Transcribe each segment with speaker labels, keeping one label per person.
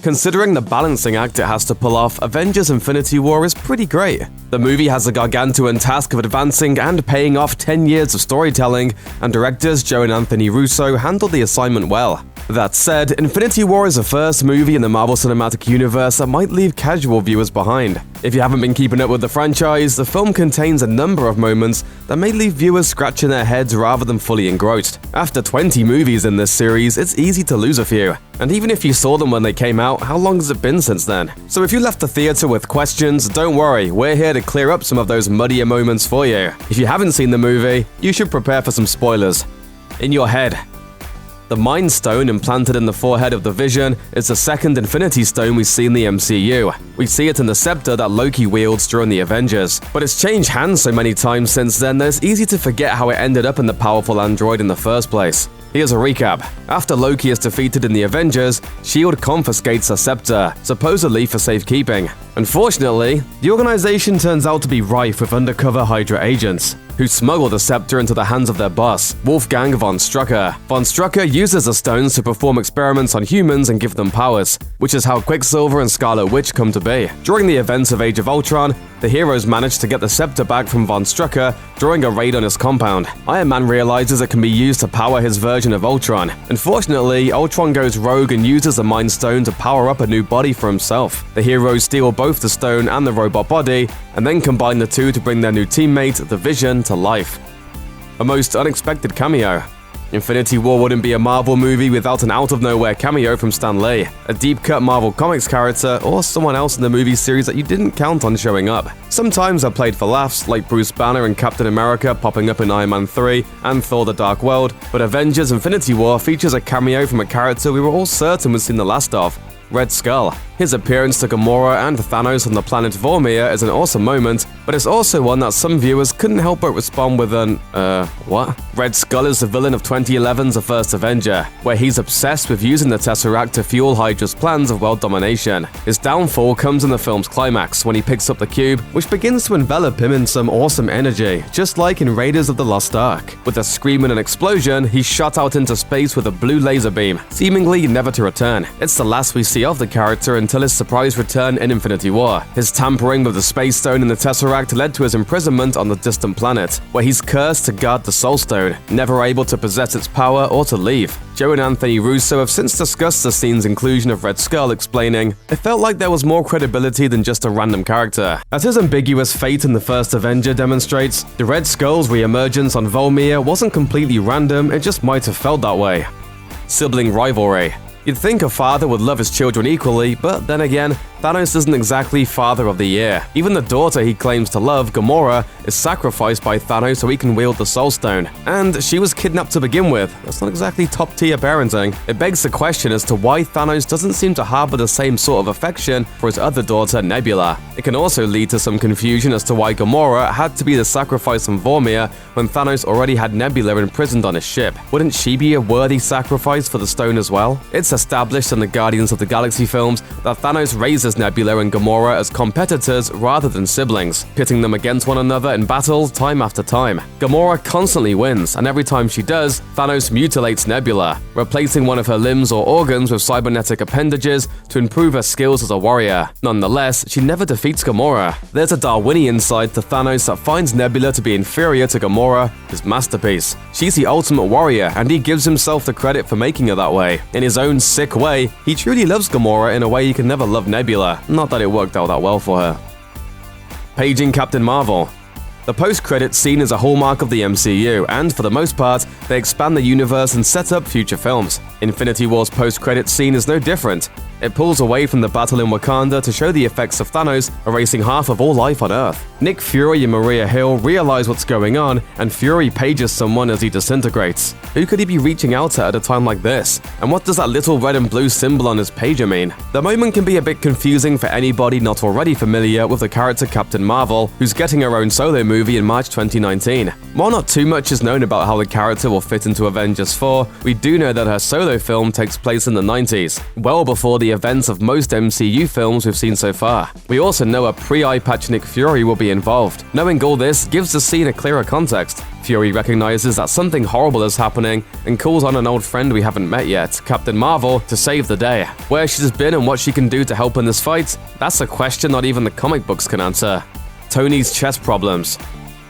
Speaker 1: Considering the balancing act it has to pull off, Avengers Infinity War is pretty great. The movie has a gargantuan task of advancing and paying off 10 years of storytelling, and directors Joe and Anthony Russo handled the assignment well. That said, Infinity War is the first movie in the Marvel Cinematic Universe that might leave casual viewers behind. If you haven't been keeping up with the franchise, the film contains a number of moments that may leave viewers scratching their heads rather than fully engrossed. After 20 movies in this series, it's easy to lose a few. And even if you saw them when they came out, how long has it been since then? So if you left the theater with questions, don't worry, we're here to clear up some of those muddier moments for you. If you haven't seen the movie, you should prepare for some spoilers. In your head. The Mind Stone implanted in the forehead of the Vision is the second Infinity Stone we see in the MCU. We see it in the scepter that Loki wields during the Avengers. But it's changed hands so many times since then that it's easy to forget how it ended up in the powerful android in the first place. Here's a recap. After Loki is defeated in the Avengers, S.H.I.E.L.D. confiscates the scepter, supposedly for safekeeping. Unfortunately, the organization turns out to be rife with undercover Hydra agents, who smuggle the scepter into the hands of their boss, Wolfgang von Strucker. Von Strucker uses the stones to perform experiments on humans and give them powers, which is how Quicksilver and Scarlet Witch come to be. During the events of Age of Ultron, the heroes manage to get the scepter back from von Strucker during a raid on his compound. Iron Man realizes it can be used to power his version of Ultron. Unfortunately, Ultron goes rogue and uses the Mind Stone to power up a new body for himself. The heroes steal both the stone and the robot body, and then combine the two to bring their new teammate, the Vision, to life. A most unexpected cameo. Infinity War wouldn't be a Marvel movie without an out-of-nowhere cameo from Stan Lee, a deep-cut Marvel Comics character, or someone else in the movie series that you didn't count on showing up. Sometimes they're played for laughs, like Bruce Banner and Captain America popping up in Iron Man 3 and Thor: The Dark World, but Avengers Infinity War features a cameo from a character we were all certain we'd seen the last of, Red Skull. His appearance to Gamora and Thanos on the planet Vormir is an awesome moment, but it's also one that some viewers couldn't help but respond with an, what? Red Skull is the villain of 2011's The First Avenger, where he's obsessed with using the Tesseract to fuel Hydra's plans of world domination. His downfall comes in the film's climax, when he picks up the cube, which begins to envelop him in some awesome energy, just like in Raiders of the Lost Ark. With a scream and an explosion, he's shot out into space with a blue laser beam, seemingly never to return. It's the last we see of the character until his surprise return in Infinity War. His tampering with the Space Stone and the Tesseract led to his imprisonment on the distant planet, where he's cursed to guard the Soul Stone, never able to possess its power or to leave. Joe and Anthony Russo have since discussed the scene's inclusion of Red Skull, explaining, "It felt like there was more credibility than just a random character." As his ambiguous fate in the first Avenger demonstrates, the Red Skull's re-emergence on Vormir wasn't completely random, it just might have felt that way. Sibling rivalry. You'd think a father would love his children equally, but then again, Thanos isn't exactly Father of the Year. Even the daughter he claims to love, Gamora, is sacrificed by Thanos so he can wield the Soul Stone. And she was kidnapped to begin with. That's not exactly top-tier parenting. It begs the question as to why Thanos doesn't seem to harbor the same sort of affection for his other daughter, Nebula. It can also lead to some confusion as to why Gamora had to be the sacrifice on Vormir when Thanos already had Nebula imprisoned on his ship. Wouldn't she be a worthy sacrifice for the stone as well? It's established in the Guardians of the Galaxy films that Thanos raises Nebula and Gamora as competitors rather than siblings, pitting them against one another in battle time after time. Gamora constantly wins, and every time she does, Thanos mutilates Nebula, replacing one of her limbs or organs with cybernetic appendages to improve her skills as a warrior. Nonetheless, she never defeats Gamora. There's a Darwinian side to Thanos that finds Nebula to be inferior to Gamora, his masterpiece. She's the ultimate warrior, and he gives himself the credit for making her that way. In his own sick way, he truly loves Gamora in a way he could never love Nebula. Not that it worked out that well for her. Paging Captain Marvel. The post-credits scene is a hallmark of the MCU, and for the most part, they expand the universe and set up future films. Infinity War's post-credits scene is no different. It pulls away from the battle in Wakanda to show the effects of Thanos erasing half of all life on Earth. Nick Fury and Maria Hill realize what's going on, and Fury pages someone as he disintegrates. Who could he be reaching out at a time like this? And what does that little red and blue symbol on his pager mean? The moment can be a bit confusing for anybody not already familiar with the character Captain Marvel, who's getting her own solo movie in March 2019. While not too much is known about how the character will fit into Avengers 4, we do know that her solo film takes place in the 90s, well before the the events of most MCU films we've seen so far. We also know a pre-eye patch Nick Fury will be involved. Knowing all this gives the scene a clearer context. Fury recognizes that something horrible is happening and calls on an old friend we haven't met yet, Captain Marvel, to save the day. Where she's been and what she can do to help in this fight, that's a question not even the comic books can answer. Tony's chest problems.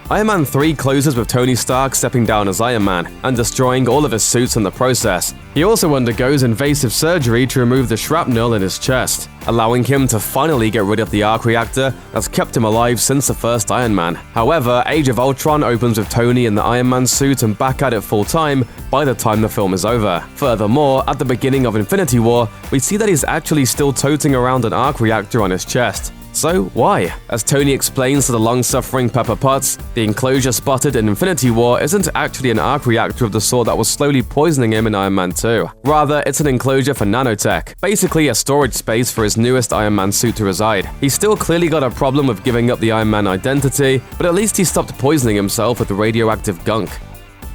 Speaker 1: Iron Man 3 closes with Tony Stark stepping down as Iron Man and destroying all of his suits in the process. He also undergoes invasive surgery to remove the shrapnel in his chest, allowing him to finally get rid of the arc reactor that's kept him alive since the first Iron Man. However, Age of Ultron opens with Tony in the Iron Man suit and back at it full time by the time the film is over. Furthermore, at the beginning of Infinity War, we see that he's actually still toting around an arc reactor on his chest. So why? As Tony explains to the long-suffering Pepper Potts, the enclosure spotted in Infinity War isn't actually an arc reactor of the sort that was slowly poisoning him in Iron Man 2. Rather, it's an enclosure for nanotech, basically a storage space for his newest Iron Man suit to reside. He's still clearly got a problem with giving up the Iron Man identity, but at least he stopped poisoning himself with the radioactive gunk.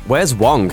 Speaker 1: Where's Wong?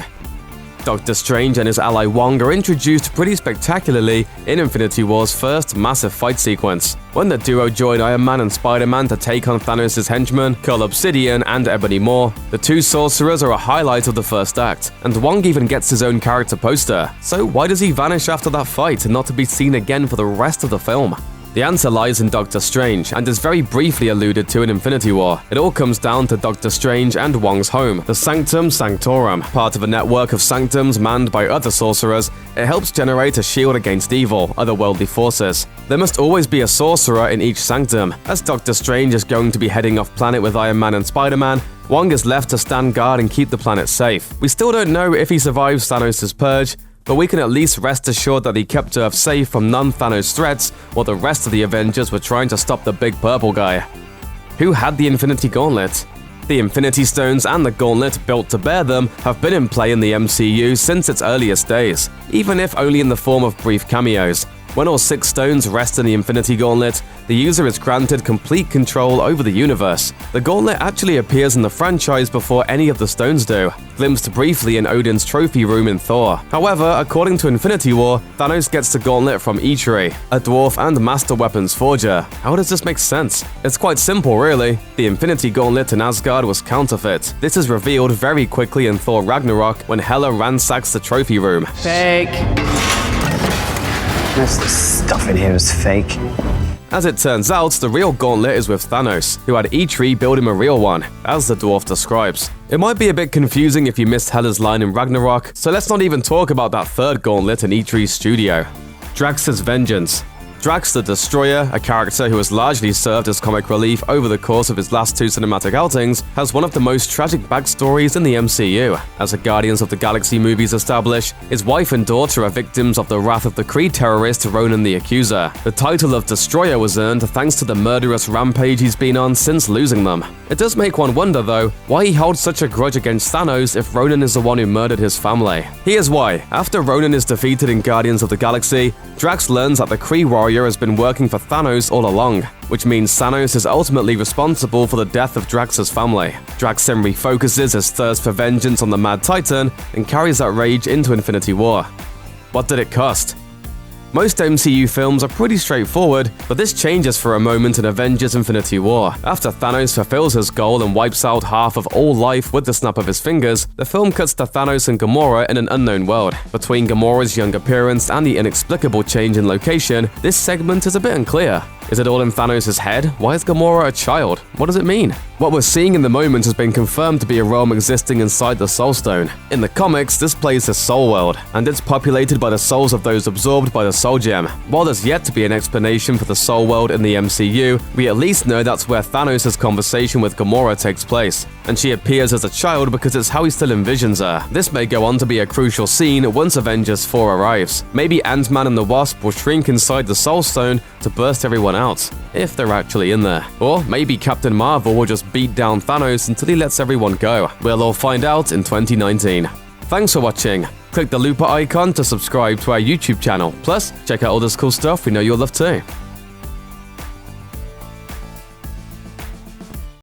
Speaker 1: Doctor Strange and his ally Wong are introduced pretty spectacularly in Infinity War's first massive fight sequence. When the duo join Iron Man and Spider-Man to take on Thanos' henchmen, Cull Obsidian and Ebony Maw, the two sorcerers are a highlight of the first act, and Wong even gets his own character poster. So why does he vanish after that fight and not to be seen again for the rest of the film? The answer lies in Doctor Strange, and is very briefly alluded to in Infinity War. It all comes down to Doctor Strange and Wong's home, the Sanctum Sanctorum. Part of a network of sanctums manned by other sorcerers, it helps generate a shield against evil, otherworldly forces. There must always be a sorcerer in each sanctum. As Doctor Strange is going to be heading off planet with Iron Man and Spider-Man, Wong is left to stand guard and keep the planet safe. We still don't know if he survives Thanos' purge, but we can at least rest assured that he kept Earth safe from non-Thanos threats while the rest of the Avengers were trying to stop the big purple guy. Who had the Infinity Gauntlet? The Infinity Stones and the Gauntlet built to bear them have been in play in the MCU since its earliest days, even if only in the form of brief cameos. When all 6 stones rest in the Infinity Gauntlet, the user is granted complete control over the universe. The Gauntlet actually appears in the franchise before any of the stones do, glimpsed briefly in Odin's trophy room in Thor. However, according to Infinity War, Thanos gets the Gauntlet from Eitri, a dwarf and master weapons forger. How does this make sense? It's quite simple, really. The Infinity Gauntlet in Asgard was counterfeit. This is revealed very quickly in Thor Ragnarok when Hela ransacks the trophy room.
Speaker 2: Fake. Most of the stuff in here is fake.
Speaker 1: As it turns out, the real gauntlet is with Thanos, who had Eitri build him a real one, as the dwarf describes. It might be a bit confusing if you missed Hela's line in Ragnarok, so let's not even talk about that third gauntlet in Eitri's studio. Drax's vengeance. Drax the Destroyer, a character who has largely served as comic relief over the course of his last 2 cinematic outings, has one of the most tragic backstories in the MCU. As the Guardians of the Galaxy movies establish, his wife and daughter are victims of the wrath of the Kree terrorist Ronan the Accuser. The title of Destroyer was earned thanks to the murderous rampage he's been on since losing them. It does make one wonder, though, why he holds such a grudge against Thanos if Ronan is the one who murdered his family. Here's why. After Ronan is defeated in Guardians of the Galaxy, Drax learns that the Kree warrior has been working for Thanos all along, which means Thanos is ultimately responsible for the death of Drax's family. Drax then refocuses his thirst for vengeance on the Mad Titan and carries that rage into Infinity War. What did it cost? Most MCU films are pretty straightforward, but this changes for a moment in Avengers Infinity War. After Thanos fulfills his goal and wipes out half of all life with the snap of his fingers, the film cuts to Thanos and Gamora in an unknown world. Between Gamora's young appearance and the inexplicable change in location, this segment is a bit unclear. Is it all in Thanos' head? Why is Gamora a child? What does it mean? What we're seeing in the moment has been confirmed to be a realm existing inside the Soul Stone. In the comics, this place is Soul World, and it's populated by the souls of those absorbed by the Soul Gem. While there's yet to be an explanation for the Soul World in the MCU, we at least know that's where Thanos' conversation with Gamora takes place, and she appears as a child because it's how he still envisions her. This may go on to be a crucial scene once Avengers 4 arrives. Maybe Ant-Man and the Wasp will shrink inside the Soul Stone to burst everyone out, if they're actually in there. Or maybe Captain Marvel will just beat down Thanos until he lets everyone go. We'll all find out in 2019. Thanks for watching. Click the looper icon to subscribe to our YouTube channel. Plus, check out all this cool stuff we know you'll love too.